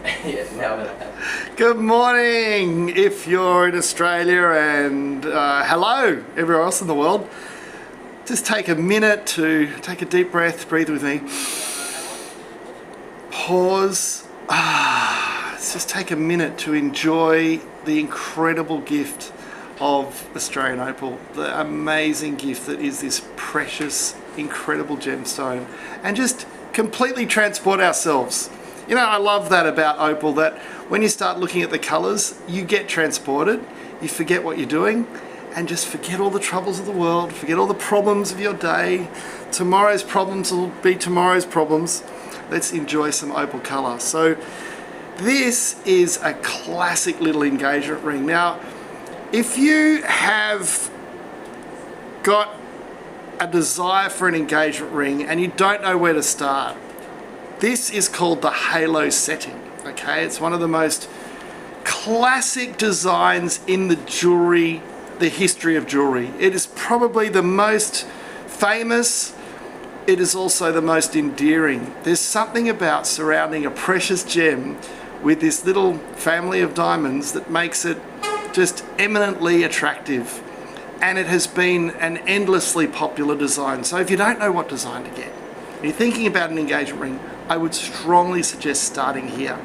Yeah, now I'm gonna have. Good morning if you're in Australia, and hello everywhere else in the world. Just take a minute to take a deep breath, breathe with me. Pause. Let's just take a minute to enjoy the incredible gift of Australian Opal, the amazing gift that is this precious, incredible gemstone, and just completely transport ourselves. You know, I love that about Opal, that when you start looking at the colours, you get transported, you forget what you're doing, and just forget all the troubles of the world, forget all the problems of your day. Tomorrow's problems will be tomorrow's problems. Let's enjoy some Opal colour. So this is a classic little engagement ring. Now, if you have got a desire for an engagement ring and you don't know where to start, this is called the halo setting, okay? It's one of the most classic designs in the jewelry, the history of jewelry. It is probably the most famous. It is also the most endearing. There's something about surrounding a precious gem with this little family of diamonds that makes it just eminently attractive. And it has been an endlessly popular design. So if you don't know what design to get, and you're thinking about an engagement ring, I would strongly suggest starting here.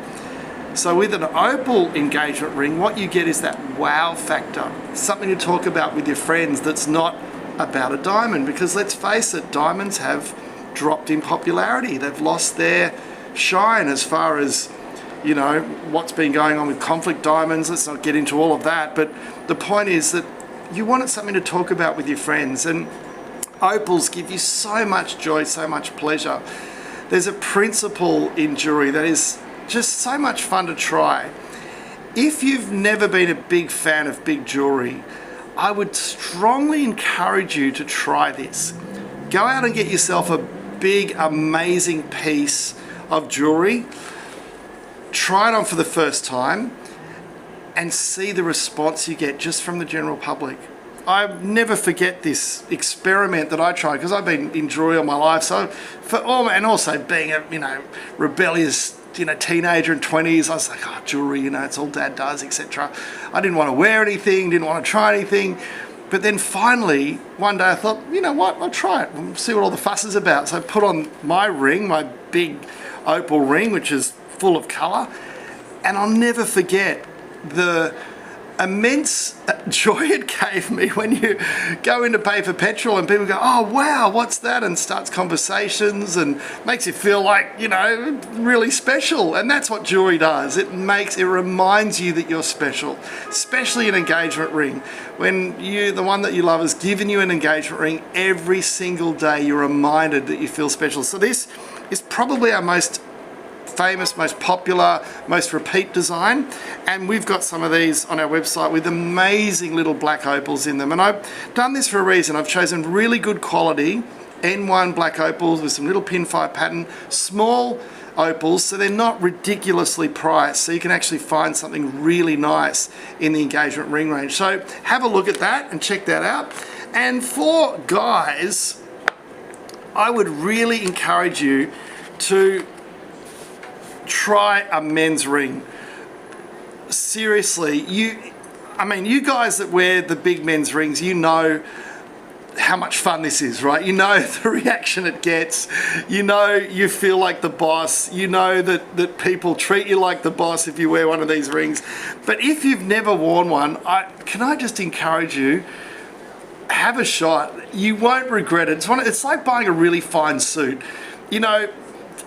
So with an opal engagement ring, what you get is that wow factor, something to talk about with your friends that's not about a diamond, because let's face it, diamonds have dropped in popularity. They've lost their shine as far as, you know, what's been going on with conflict diamonds. Let's not get into all of that, but the point is that you wanted something to talk about with your friends, and opals give you so much joy, so much pleasure. There's a principle in jewelry that is just so much fun to try. If you've never been a big fan of big jewelry, I would strongly encourage you to try this. Go out and get yourself a big, amazing piece of jewelry. Try it on for the first time and see the response you get just from the general public. I never forget this experiment that I tried, because I've been in jewelry all my life. So and also being a rebellious teenager in 20s, I was like, oh, jewelry, it's all dad does, etc. I didn't want to wear anything, didn't want to try anything. But then finally, one day I thought, you know what, I'll try it and see what all the fuss is about. So I put on my ring, my big opal ring, which is full of colour, and I'll never forget the immense joy it gave me when you go in to pay for petrol and people go, oh wow, what's that, and starts conversations and makes you feel like, really special. And that's what jewelry does. It reminds you that you're special, especially an engagement ring. When the one that you love has given you an engagement ring, every single day you're reminded that you feel special. So this is probably our most famous, most popular, most repeat design, and we've got some of these on our website with amazing little black opals in them. And I've done this for a reason. I've chosen really good quality N1 black opals with some little pin 5 pattern, small opals, so they're not ridiculously priced, so you can actually find something really nice in the engagement ring range. So have a look at that and check that out. And for guys, I would really encourage you to try a men's ring. Seriously, you guys that wear the big men's rings, you know how much fun this is, right? You know the reaction it gets. You know you feel like the boss. You know that people treat you like the boss if you wear one of these rings. But if you've never worn one, can I just encourage you, have a shot. You won't regret it. It's like buying a really fine suit.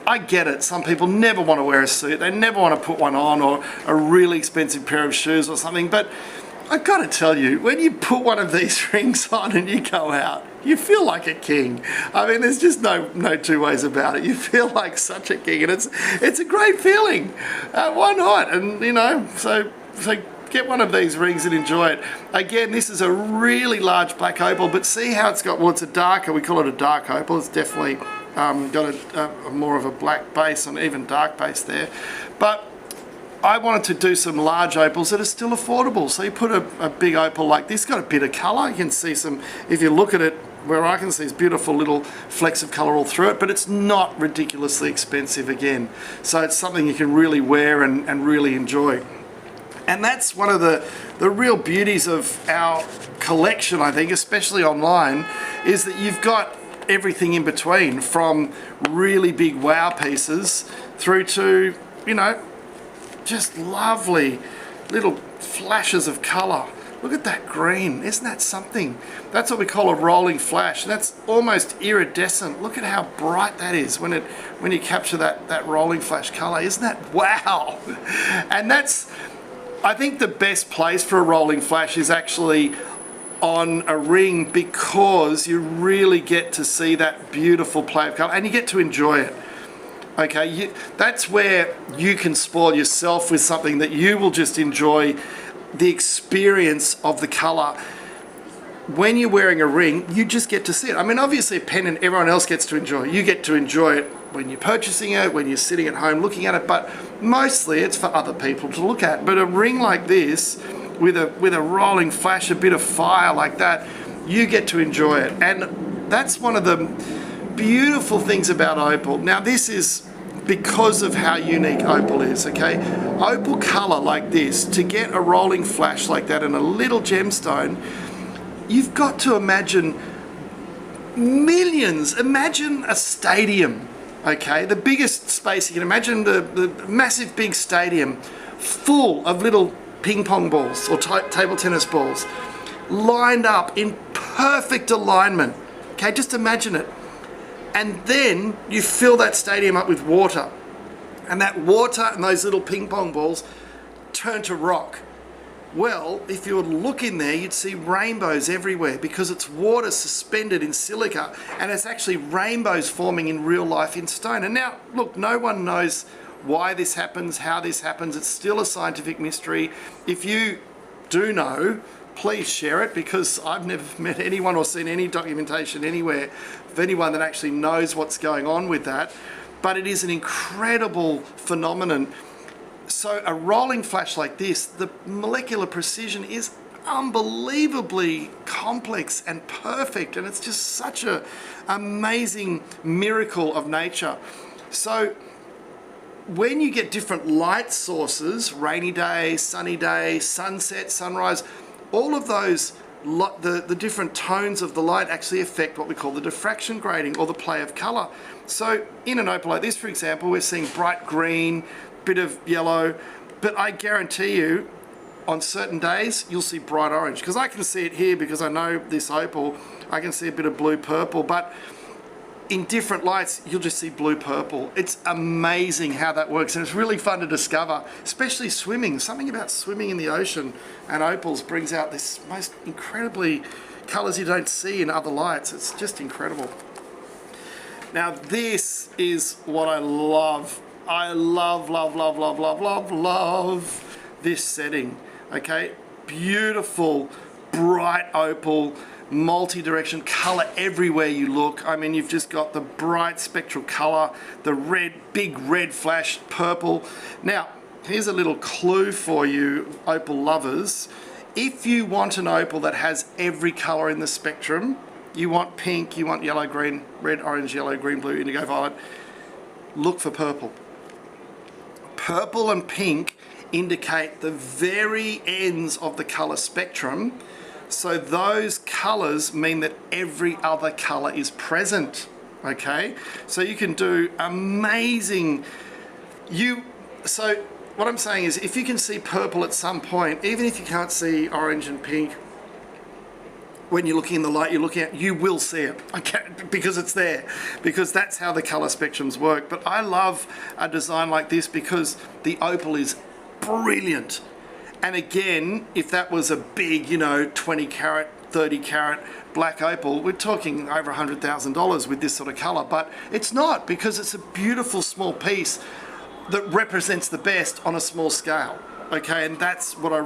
I get it. Some people never want to wear a suit. They never want to put one on, or a really expensive pair of shoes or something. But I've got to tell you, when you put one of these rings on and you go out, you feel like a king. I mean, there's just no two ways about it. You feel like such a king, and it's a great feeling. Why not? And so get one of these rings and enjoy it. Again, this is a really large black opal, but see how it's got, it's a darker, we call it a dark opal. It's definitely got a more of a black base and even dark base there. But I wanted to do some large opals that are still affordable. So you put a big opal like this, got a bit of colour. You can see some, if you look at it where I can see is beautiful little flecks of colour all through it, but it's not ridiculously expensive again. So it's something you can really wear and really enjoy. And that's one of the real beauties of our collection, I think, especially online, is that you've got everything in between, from really big wow pieces through to, you know, just lovely little flashes of colour. Look at that green, isn't that something? That's what we call a rolling flash. That's almost iridescent. Look at how bright that is when you capture that rolling flash colour. Isn't that wow? And that's, I think the best place for a rolling flash is actually on a ring, because you really get to see that beautiful play of colour and you get to enjoy it. Okay, that's where you can spoil yourself with something that you will just enjoy the experience of the colour. When you're wearing a ring, you just get to see it. I mean, obviously a pendant everyone else gets to enjoy. You get to enjoy it when you're purchasing it, when you're sitting at home looking at it, but mostly it's for other people to look at. But a ring like this, with a rolling flash, a bit of fire like that, you get to enjoy it. And that's one of the beautiful things about Opal. Now this is because of how unique Opal is, okay? Opal colour like this, to get a rolling flash like that and a little gemstone, you've got to imagine millions. Imagine a stadium, okay? The biggest space you can imagine, the massive big stadium full of little ping pong balls or table tennis balls lined up in perfect alignment, okay? Just imagine it. And then you fill that stadium up with water, and that water and those little ping pong balls turn to rock. Well, if you were to look in there, you'd see rainbows everywhere, because it's water suspended in silica, and it's actually rainbows forming in real life in stone. And now, look, no one knows why this happens, how this happens. It's still a scientific mystery. If you do know, please share it, because I've never met anyone or seen any documentation anywhere of anyone that actually knows what's going on with that. But it is an incredible phenomenon. So a rolling flash like this, the molecular precision is unbelievably complex and perfect, and it's just such an amazing miracle of nature. So when you get different light sources, rainy day, sunny day, sunset, sunrise, all of those, the different tones of the light actually affect what we call the diffraction grading, or the play of colour. So in an opal like this, for example, we're seeing bright green, bit of yellow, but I guarantee you on certain days you'll see bright orange, because I can see it here because I know this opal. I can see a bit of blue purple, but in different lights you'll just see blue purple. It's amazing how that works, and it's really fun to discover, especially swimming. Something about swimming in the ocean and opals brings out this most incredibly colours you don't see in other lights. It's just incredible. Now this is what I love. I love this setting, okay? Beautiful, bright opal, multi-direction colour everywhere you look. I mean, you've just got the bright spectral colour, the red, big red flash, purple. Now, here's a little clue for you, opal lovers. If you want an opal that has every colour in the spectrum, you want pink, you want yellow, green, red, orange, yellow, green, blue, indigo, violet, look for purple. Purple and pink indicate the very ends of the colour spectrum. So those colours mean that every other colour is present, okay? So you can do amazing, so what I'm saying is, if you can see purple at some point, even if you can't see orange and pink, when you're looking in the light you're looking at, you will see it, okay? Because it's there, because that's how the colour spectrums work. But I love a design like this because the opal is brilliant. And again, if that was a big, you know, 20 carat, 30 carat black opal, we're talking over $100,000 with this sort of colour. But it's not, because it's a beautiful small piece that represents the best on a small scale. Okay, and that's what I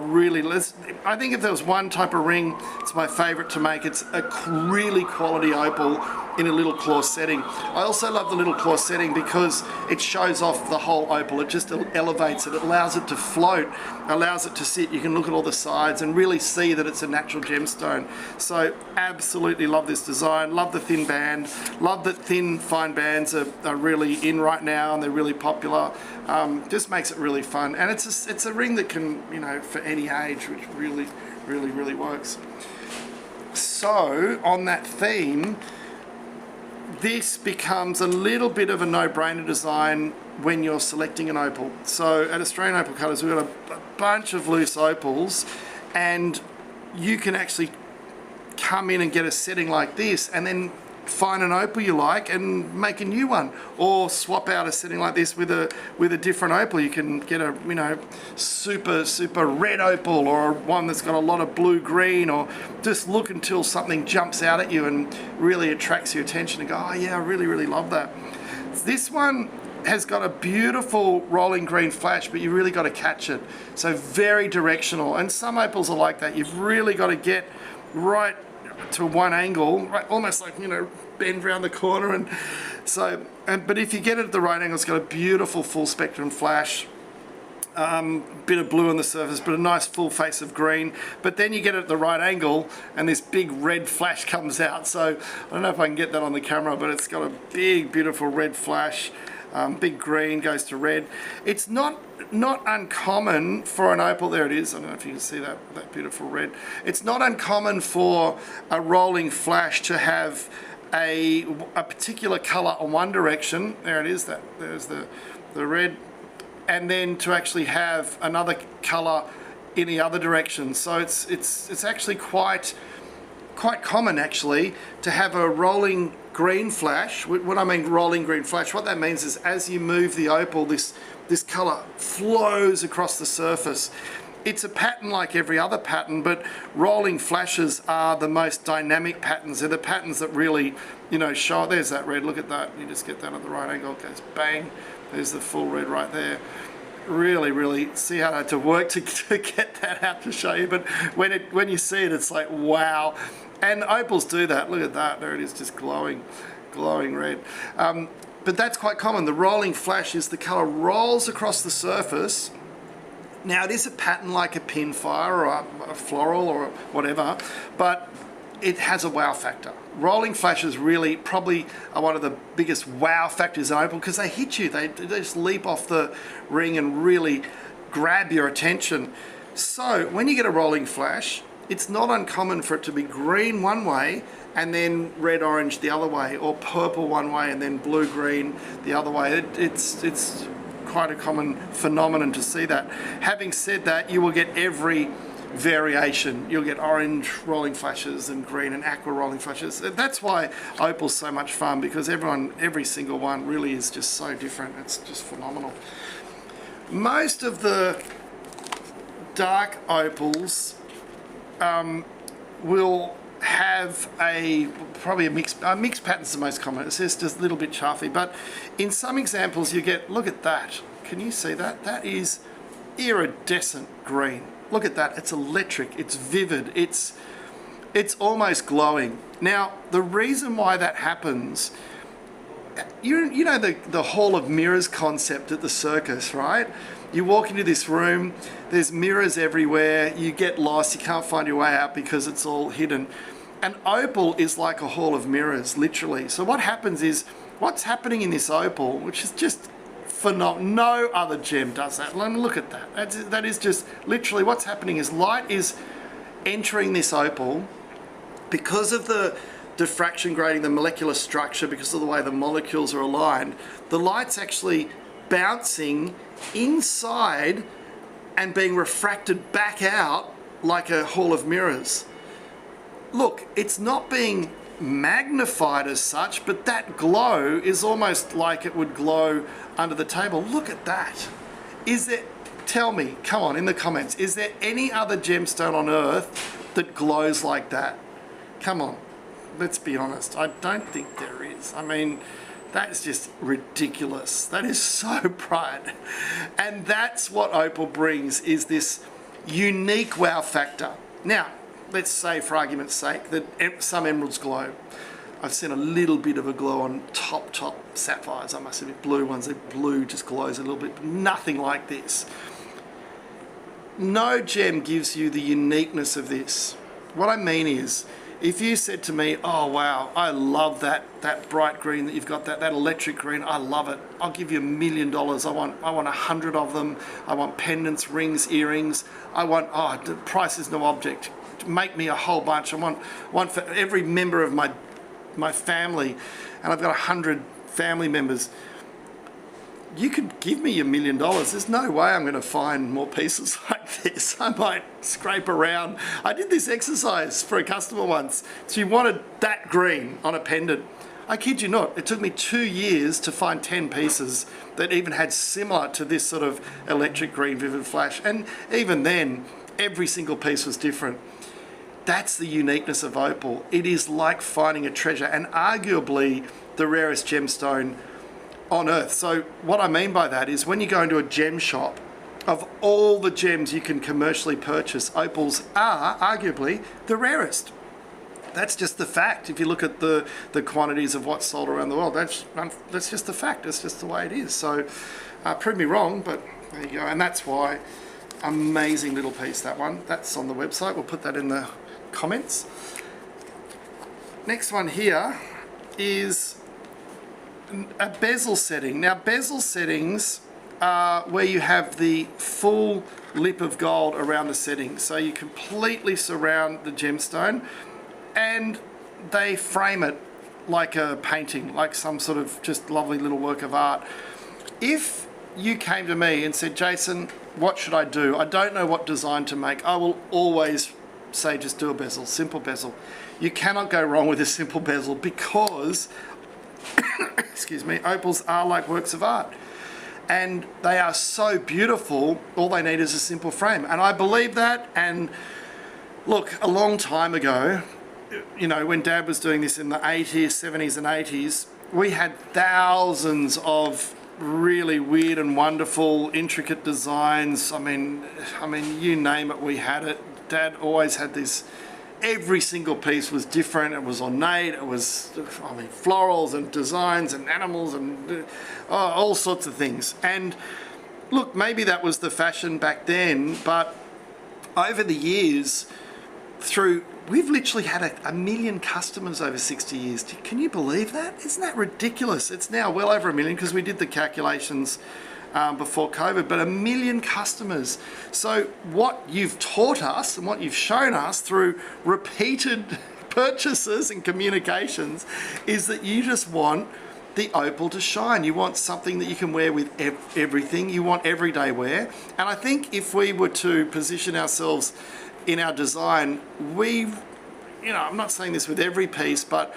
I think if there was one type of ring, it's my favourite to make. It's a really quality opal in a little claw setting. I also love the little claw setting because it shows off the whole opal. It just elevates it. It allows it to float, allows it to sit. You can look at all the sides and really see that it's a natural gemstone. So absolutely love this design. Love the thin band. Love that thin fine bands are really in right now and they're really popular. Just makes it really fun, and it's a ring that can, you know, for any age, which really works. So on that theme, this becomes a little bit of a no-brainer design when you're selecting an opal. So at Australian Opal Cutters, we've got a bunch of loose opals, and you can actually come in and get a setting like this and then find an opal you like and make a new one, or swap out a setting like this with a different opal. You can get a, you know, super red opal, or one that's got a lot of blue green, or just look until something jumps out at you and really attracts your attention and go, oh yeah, I really love that. This one has got a beautiful rolling green flash, but you really got to catch it. So very directional, and some opals are like that. You've really got to get right to one angle, right, almost like, you know, bend around the corner, and so, but if you get it at the right angle, it's got a beautiful full spectrum flash, bit of blue on the surface, but a nice full face of green. But then you get it at the right angle and this big red flash comes out. So I don't know if I can get that on the camera, but it's got a big beautiful red flash. Big green goes to red. It's not uncommon for an opal. There it is. I don't know if you can see that beautiful red. It's not uncommon for a rolling flash to have a particular color on one direction. There it is. There's the red, and then to actually have another color in the other direction. So it's actually quite common actually to have a rolling green flash. When I mean rolling green flash, what that means is as you move the opal, this color flows across the surface. It's a pattern like every other pattern, but rolling flashes are the most dynamic patterns. They're the patterns that really, you know, show. There's that red, look at that. You just get that at the right angle, it goes bang. There's the full red right there. Really see how I had to work to get that out to show you, but when you see it, it's like, wow. And opals do that. Look at that. There it is, just glowing red. But that's quite common. The rolling flash is the color rolls across the surface. Now it is a pattern like a pinfire or a floral or whatever, but it has a wow factor. Rolling flashes really probably are one of the biggest wow factors in opal because they hit you. They just leap off the ring and really grab your attention. So when you get a rolling flash, it's not uncommon for it to be green one way and then red-orange the other way, or purple one way and then blue-green the other way. It's quite a common phenomenon to see that. Having said that, you will get every variation. You'll get orange rolling flashes and green and aqua rolling flashes. That's why opal's so much fun, because every single one really is just so different. It's just phenomenal. Most of the dark opals will have probably a mixed pattern's the most common. It's just a little bit chaffy, but in some examples you get, look at that. Can you see that? That is iridescent green. Look at that. It's electric. It's vivid. It's almost glowing. Now, the reason why that happens, you know the Hall of Mirrors concept at the circus, right? You walk into this room, there's mirrors everywhere, you get lost, you can't find your way out because it's all hidden. An opal is like a hall of mirrors, literally. So what happens is, what's happening in this opal, which is just phenomenal, no other gem does that. Look at that. That is just literally what's happening is light is entering this opal because of the diffraction grading, the molecular structure, because of the way the molecules are aligned. The light's actually bouncing inside and being refracted back out like a hall of mirrors. Look, it's not being magnified as such, but that glow is almost like it would glow under the table. Look at that. Tell me, come on, in the comments, is there any other gemstone on earth that glows like that? Come on, let's be honest. I don't think there is. I mean, That is just ridiculous. That is so bright. And that's what Opal brings, is this unique wow factor. Now, let's say for argument's sake that some emeralds glow. I've seen a little bit of a glow on top sapphires. I must admit, blue ones, the blue just glows a little bit, but nothing like this. No gem gives you the uniqueness of this. What I mean is, if you said to me, oh wow, I love that bright green that you've got, that electric green, I love it. I'll give you $1 million. I want 100 of them. I want pendants, rings, earrings. The price is no object. Make me a whole bunch. I want one for every member of my family, and I've got 100 family members. You could give me your $1 million. There's no way I'm going to find more pieces like this. I might scrape around. I did this exercise for a customer once. She wanted that green on a pendant. I kid you not, it took me 2 years to find 10 pieces that even had similar to this sort of electric green vivid flash. And even then, every single piece was different. That's the uniqueness of Opal. It is like finding a treasure, and arguably the rarest gemstone on earth. So what I mean by that is, when you go into a gem shop, of all the gems you can commercially purchase, opals are arguably the rarest. That's just the fact. If you look at the quantities of what's sold around the world, that's just the fact. That's just the way it is. So prove me wrong, but there you go. And that's why, amazing little piece, that one. That's on the website. We'll put that in the comments. Next one here is a bezel setting. Now, bezel settings are where you have the full lip of gold around the setting. So you completely surround the gemstone, and they frame it like a painting, like some sort of just lovely little work of art. If you came to me and said, Jason, what should I do? I don't know what design to make. I will always say, just do a bezel, simple bezel. You cannot go wrong with a simple bezel, because excuse me, opals are like works of art, and they are so beautiful. All they need is a simple frame, and I believe that. And look, a long time ago, you know, when Dad was doing this in the 80s, 70s and 80s, we had thousands of really weird and wonderful, intricate designs. I mean, you name it, we had it. Dad always had this. Every single piece was different. It was ornate. It was, florals and designs and animals and all sorts of things. And look, maybe that was the fashion back then, but over the years, we've literally had a million customers over 60 years. Can you believe that? Isn't that ridiculous? It's now well over 1 million, because we did the calculations before COVID, but 1 million customers. So what you've taught us and what you've shown us through repeated purchases and communications is that you just want the opal to shine. You want something that you can wear with everything. You want everyday wear. And I think if we were to position ourselves in our design, I'm not saying this with every piece, but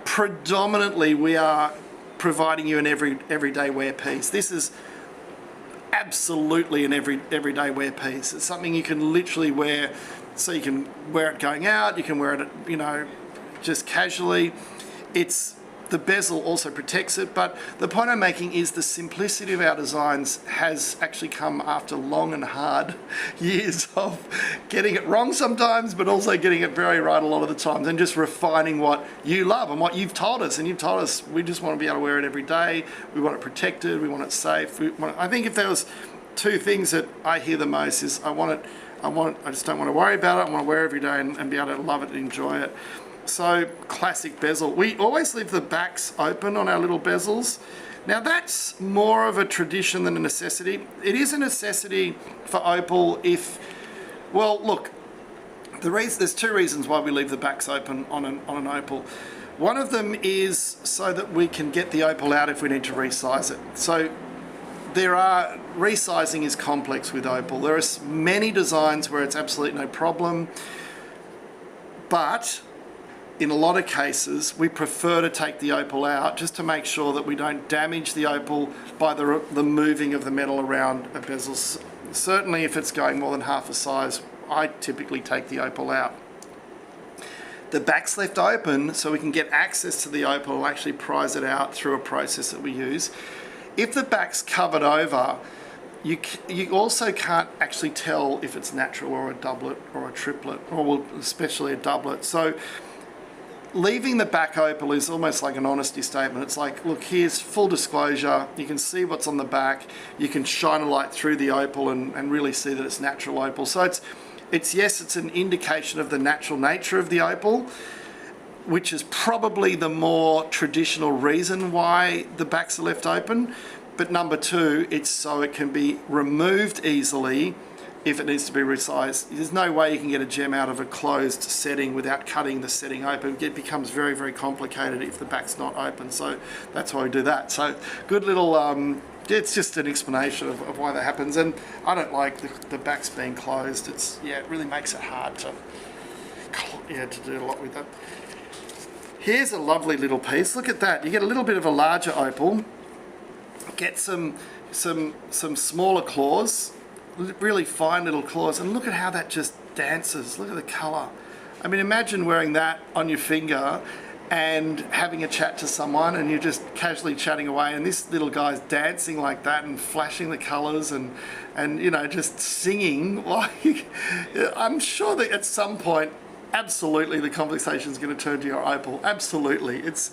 predominantly we are providing you an everyday wear piece. This is absolutely an everyday wear piece. It's something you can literally wear, so you can wear it going out, you can wear it, just casually. The bezel also protects it, but the point I'm making is the simplicity of our designs has actually come after long and hard years of getting it wrong sometimes, but also getting it very right a lot of the times, and just refining what you love and what you've told us. And you've told us we just want to be able to wear it every day. We want it protected. We want it safe. I think if there was two things that I hear the most is I just don't want to worry about it. I want to wear it every day and be able to love it and enjoy it. So, classic bezel. We always leave the backs open on our little bezels. Now, that's more of a tradition than a necessity. It is a necessity for opal look, there's two reasons why we leave the backs open on an opal. One of them is so that we can get the opal out if we need to resize it. So, resizing is complex with opal. There are many designs where it's absolutely no problem, but in a lot of cases, we prefer to take the opal out just to make sure that we don't damage the opal by the moving of the metal around a bezel. Certainly if it's going more than half a size, I typically take the opal out. The back's left open so we can get access to the opal and actually prise it out through a process that we use. If the back's covered over, you also can't actually tell if it's natural or a doublet or a triplet, or especially a doublet. So leaving the back opal is almost like an honesty statement. It's like, look, here's full disclosure. You can see what's on the back. You can shine a light through the opal and really see that it's natural opal. So it's an indication of the natural nature of the opal, which is probably the more traditional reason why the backs are left open. But number two, it's so it can be removed easily if it needs to be resized. There's no way you can get a gem out of a closed setting without cutting the setting open. It becomes very, very complicated if the back's not open. So that's why we do that. So good little, it's just an explanation of why that happens. And I don't like the backs being closed. It really makes it hard to do a lot with that. Here's a lovely little piece. Look at that. You get a little bit of a larger opal. Get some smaller claws, really fine little claws, and look at how that just dances. Look at the colour. I mean, imagine wearing that on your finger and having a chat to someone, and you're just casually chatting away, and this little guy's dancing like that and flashing the colours and you know, just singing. Like, I'm sure that at some point, absolutely, the conversation is going to turn to your opal. Absolutely, it's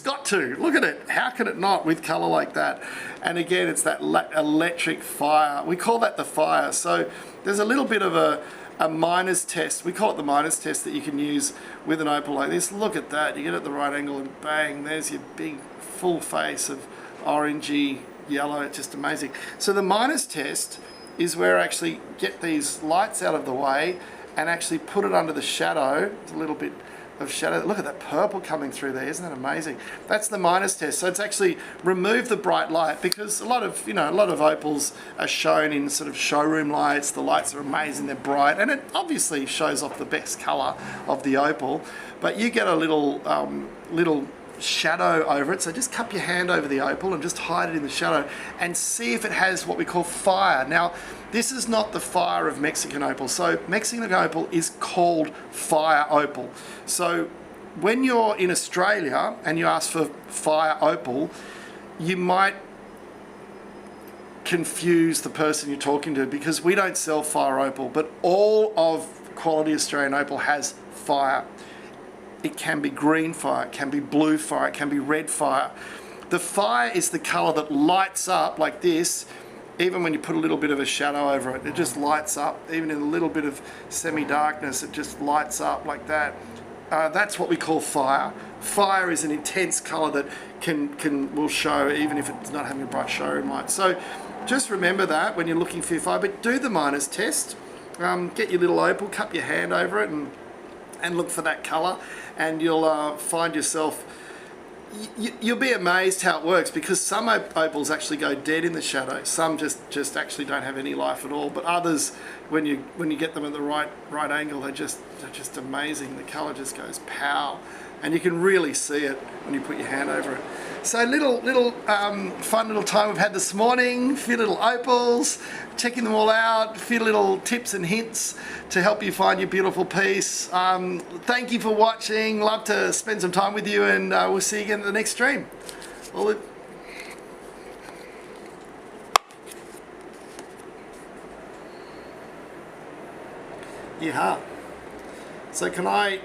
got to. Look at it. How can it not with colour like that? And again, it's that electric fire. We call that the fire. So there's a little bit of a miner's test. We call it the miner's test that you can use with an opal like this. Look at that. You get it at the right angle and bang, there's your big full face of orangey yellow. It's just amazing. So the miner's test is where I actually get these lights out of the way and actually put it under the shadow. There's a little bit of shadow. Look at that purple coming through there. Isn't that amazing? That's the miner's test. So it's actually remove the bright light, because a lot of opals are shown in sort of showroom lights. The lights are amazing. They're bright, and it obviously shows off the best color of the opal. But you get a little shadow over it, so just cup your hand over the opal and just hide it in the shadow and see if it has what we call fire. Now, this is not the fire of Mexican opal. So Mexican opal is called fire opal. So when you're in Australia and you ask for fire opal, you might confuse the person you're talking to, because we don't sell fire opal, but all of quality Australian opal has fire. It can be green fire, it can be blue fire, it can be red fire. The fire is the colour that lights up like this, even when you put a little bit of a shadow over it. It just lights up, even in a little bit of semi-darkness, it just lights up like that. That's what we call fire. Fire is an intense colour that will show even if it's not having a bright showroom light. So just remember that when you're looking for your fire, but do the miner's test. Get your little opal, cup your hand over it and look for that colour, and you'll find yourself, you'll be amazed how it works, because some opals actually go dead in the shadow. Some just actually don't have any life at all, but others, when you get them at the right angle, they're just amazing. The colour just goes pow, and you can really see it when you put your hand over it. So little fun little time we've had this morning. A few little opals, checking them all out. A few little tips and hints to help you find your beautiful piece. Thank you for watching. Love to spend some time with you, and we'll see you again at the next stream. Yeah. So can I